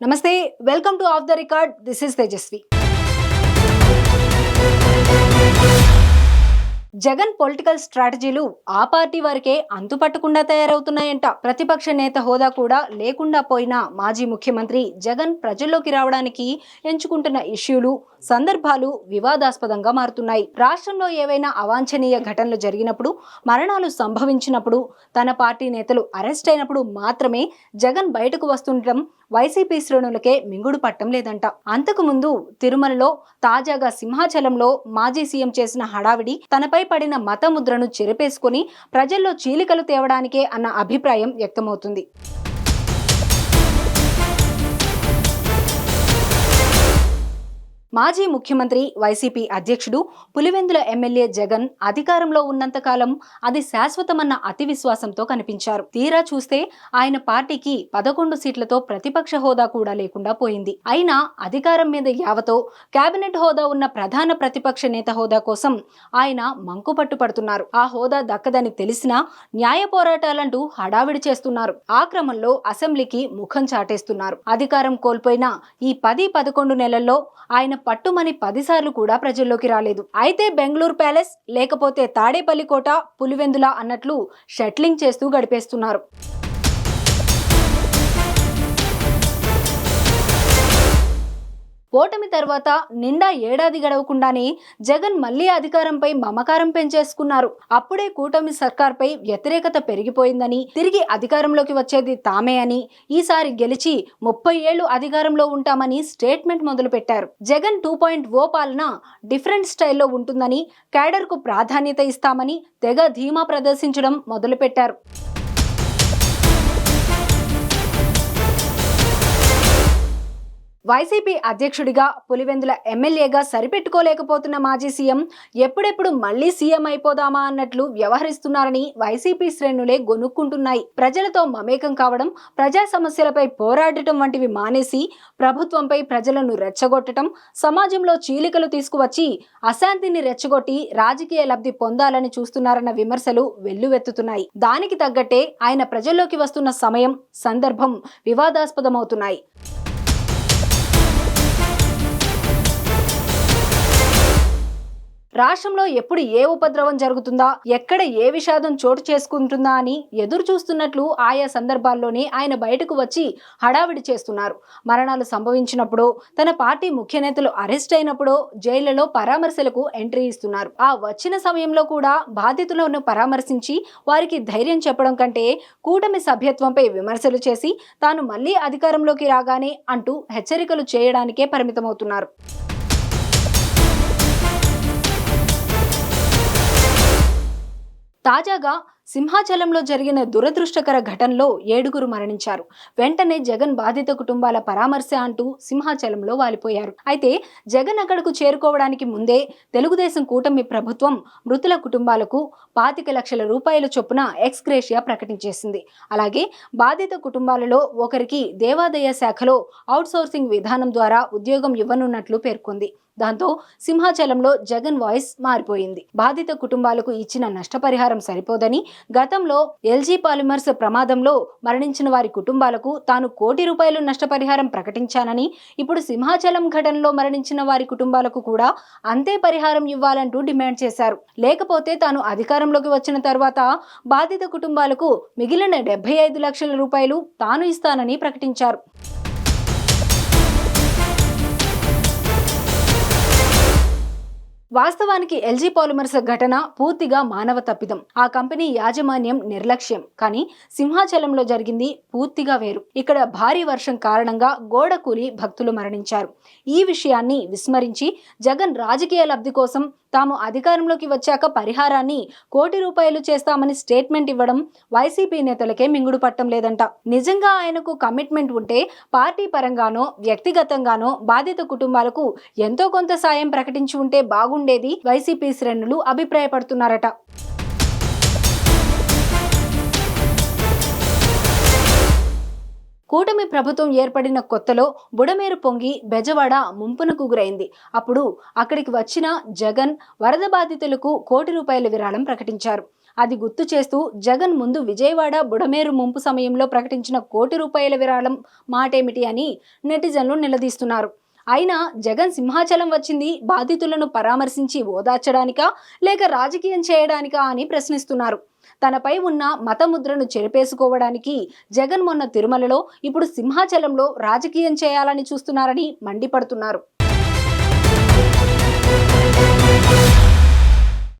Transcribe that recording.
నమస్తే, welcome to off the record. This is Tejaswi. Jagan political స్ట్రాటజీలు ఆ పార్టీ వారికే అంతుపట్టకుండా తయారవుతున్నాయంట. ప్రతిపక్ష నేత హోదా కూడా లేకుండా పోయిన మాజీ ముఖ్యమంత్రి జగన్ ప్రజల్లోకి రావడానికి ఎంచుకుంటున్న ఇష్యూలు, సందర్భాలు వివాదాస్పదంగా మారుతున్నాయి. రాష్ట్రంలో ఏవైనా అవాంఛనీయ ఘటనలు జరిగినప్పుడు, మరణాలు సంభవించినప్పుడు, తన పార్టీ నేతలు అరెస్ట్ అయినప్పుడు మాత్రమే జగన్ బయటకు వస్తుండటం వైసీపీ శ్రేణులకే మింగుడు పట్టం లేదంట. అంతకుముందు తిరుమలలో, తాజాగా సింహాచలంలో మాజీ సీఎం చేసిన హడావిడి తనపై పడిన మతముద్రను చెరిపేసుకుని ప్రజల్లో చీలికలు తేవడానికే అన్న అభిప్రాయం వ్యక్తమవుతుంది. మాజీ ముఖ్యమంత్రి, వైసీపీ అధ్యక్షుడు, పులివెందుల ఎమ్మెల్యే జగన్ అధికారంలో ఉన్నంతకాలం అది శాశ్వతమన్న అతి విశ్వాసంతో కనిపించారు. తీరా చూస్తే ఆయన పార్టీకి 11 సీట్లతో ప్రతిపక్ష హోదా కూడా లేకుండా పోయింది. అయినా అధికారం మీద యావతో కేబినెట్ హోదా ఉన్న ప్రధాన ప్రతిపక్ష నేత హోదా కోసం ఆయన మంకుపట్టు పడుతున్నారు. ఆ హోదా దక్కదని తెలిసినా న్యాయ పోరాటాలంటూ హడావిడి చేస్తున్నారు. ఆ క్రమంలో అసెంబ్లీకి ముఖం చాటేస్తున్నారు. అధికారం కోల్పోయిన ఈ 10-11 నెలల్లో ఆయన పట్టుమని 10 సార్లు కూడా ప్రజల్లోకి రాలేదు. అయితే బెంగళూరు ప్యాలెస్, లేకపోతే తాడేపల్లి కోట, పులివెందుల అన్నట్లు షట్లింగ్ చేస్తూ గడిపేస్తున్నారు. ఓటమి తర్వాత నిండా ఏడాది గడవకుండానే జగన్ మళ్లీ అధికారంపై మమకారం పెంచేసుకున్నారు. అప్పుడే కూటమి సర్కార్పై వ్యతిరేకత పెరిగిపోయిందని, తిరిగి అధికారంలోకి వచ్చేది తామే అని, ఈసారి గెలిచి 30 ఏళ్లు అధికారంలో ఉంటామని స్టేట్మెంట్ మొదలు పెట్టారు. జగన్ 2.0 పాలన డిఫరెంట్ స్టైల్లో ఉంటుందని, క్యాడర్ కు ప్రాధాన్యత ఇస్తామని తెగ ధీమా ప్రదర్శించడం మొదలుపెట్టారు. వైసీపీ అధ్యక్షుడిగా, పులివెందుల ఎమ్మెల్యేగా సరిపెట్టుకోలేకపోతున్న మాజీ సీఎం ఎప్పుడెప్పుడు మళ్లీ సీఎం అయిపోదామా అన్నట్లు వ్యవహరిస్తున్నారని వైసీపీ శ్రేణులే గొనుక్కుంటున్నాయి. ప్రజలతో మమేకం కావడం, ప్రజా సమస్యలపై పోరాడటం వంటివి మానేసి ప్రభుత్వంపై ప్రజలను రెచ్చగొట్టడం, సమాజంలో చీలికలు తీసుకువచ్చి అశాంతిని రెచ్చగొట్టి రాజకీయ లబ్ధి పొందాలని చూస్తున్నారన్న విమర్శలు వెల్లువెత్తుతున్నాయి. దానికి తగ్గట్టే ఆయన ప్రజల్లోకి వస్తున్న సమయం, సందర్భం వివాదాస్పదమవుతున్నాయి. రాష్ట్రంలో ఎప్పుడు ఏ ఉపద్రవం జరుగుతుందా, ఎక్కడ ఏ విషాదం చోటు చేసుకుంటుందా అని ఎదురు చూస్తున్నట్లు ఆయా సందర్భాల్లోనే ఆయన బయటకు వచ్చి హడావిడి చేస్తున్నారు. మరణాలు సంభవించినప్పుడు, తన పార్టీ ముఖ్య నేతలు అరెస్ట్ అయినప్పుడు జైళ్లలో పరామర్శలకు ఎంట్రీ ఇస్తున్నారు. ఆ వచ్చిన సమయంలో కూడా బాధితులను పరామర్శించి వారికి ధైర్యం చెప్పడం కంటే కూటమి సభ్యత్వంపై విమర్శలు చేసి తాను మళ్లీ అధికారంలోకి రాగానే అంటూ హెచ్చరికలు చేయడానికే పరిమితమవుతున్నారు. తాజాగా సింహాచలంలో జరిగిన దురదృష్టకర ఘటనలో 7గురు మరణించారు. వెంటనే జగన్ బాధిత కుటుంబాల పరామర్శ అంటూ సింహాచలంలో వాలిపోయారు. అయితే జగన్ అక్కడకు చేరుకోవడానికి ముందే తెలుగుదేశం కూటమి ప్రభుత్వం మృతుల కుటుంబాలకు 25 లక్షల రూపాయల చొప్పున ఎక్స్ గ్రేషియా ప్రకటించేసింది. అలాగే బాధిత కుటుంబాలలో ఒకరికి దేవాదాయ శాఖలో అవుట్సోర్సింగ్ విధానం ద్వారా ఉద్యోగం ఇవ్వనున్నట్లు పేర్కొంది. దాంతో సింహాచలంలో జగన్ వాయిస్ మారిపోయింది. బాధిత కుటుంబాలకు ఇచ్చిన నష్టపరిహారం సరిపోదని, గతంలో ఎల్జీ పాలిమర్స్ ప్రమాదంలో మరణించిన వారి కుటుంబాలకు తాను ₹1 కోటి నష్టపరిహారం ప్రకటించానని, ఇప్పుడు సింహాచలం ఘటనలో మరణించిన వారి కుటుంబాలకు కూడా అంతే పరిహారం ఇవ్వాలంటూ డిమాండ్ చేశారు. లేకపోతే తాను అధికారంలోకి వచ్చిన తర్వాత బాధిత కుటుంబాలకు మిగిలిన ₹75 లక్షల తాను ఇస్తానని ప్రకటించారు. వాస్తవానికి ఎల్జీ పాలిమర్స్ ఘటన పూర్తిగా మానవ తప్పిదం. ఆ కంపెనీ యాజమాన్యం నిర్లక్ష్యం. కానీ సింహాచలంలో జరిగింది పూర్తిగా వేరు. ఇక్కడ భారీ వర్షం కారణంగా గోడ కూలి భక్తులు మరణించారు. ఈ విషయాన్ని విస్మరించి జగన్ రాజకీయ లబ్ధి కోసం తాము అధికారంలోకి వచ్చాక పరిహారాన్ని ₹1 కోటి చేస్తామని స్టేట్మెంట్ ఇవ్వడం వైసీపీ నేతలకే మింగుడు పట్టం లేదంట. నిజంగా ఆయనకు కమిట్మెంట్ ఉంటే పార్టీ పరంగానో, వ్యక్తిగతంగానో బాధిత కుటుంబాలకు ఎంతో కొంత సాయం ప్రకటించి ఉంటే బాగుండేది వైసీపీ శ్రేణులు అభిప్రాయపడుతున్నారట. కూటమి ప్రభుత్వం ఏర్పడిన కొత్తలో బుడమేరు పొంగి బెజవాడ ముంపునకు గురైంది. అప్పుడు అక్కడికి వచ్చిన జగన్ వరద బాధితులకు ₹1 కోటి విరాళం ప్రకటించారు. అది గుర్తు చేస్తూ జగన్ ముందు విజయవాడ బుడమేరు ముంపు సమయంలో ప్రకటించిన ₹1,00,00,000 విరాళం మాటేమిటి అని నెటిజన్లు నిలదీస్తున్నారు. అయినా జగన్ సింహాచలం వచ్చింది బాధితులను పరామర్శించి ఓదార్చడానికా లేక రాజకీయం చేయడానికా అని ప్రశ్నిస్తున్నారు. తనపై ఉన్న మతముద్రను చెరిపేసుకోవడానికి జగన్ మొన్న తిరుమలలో, ఇప్పుడు సింహాచలంలో రాజకీయం చేయాలని చూస్తున్నారని మండిపడుతున్నారు.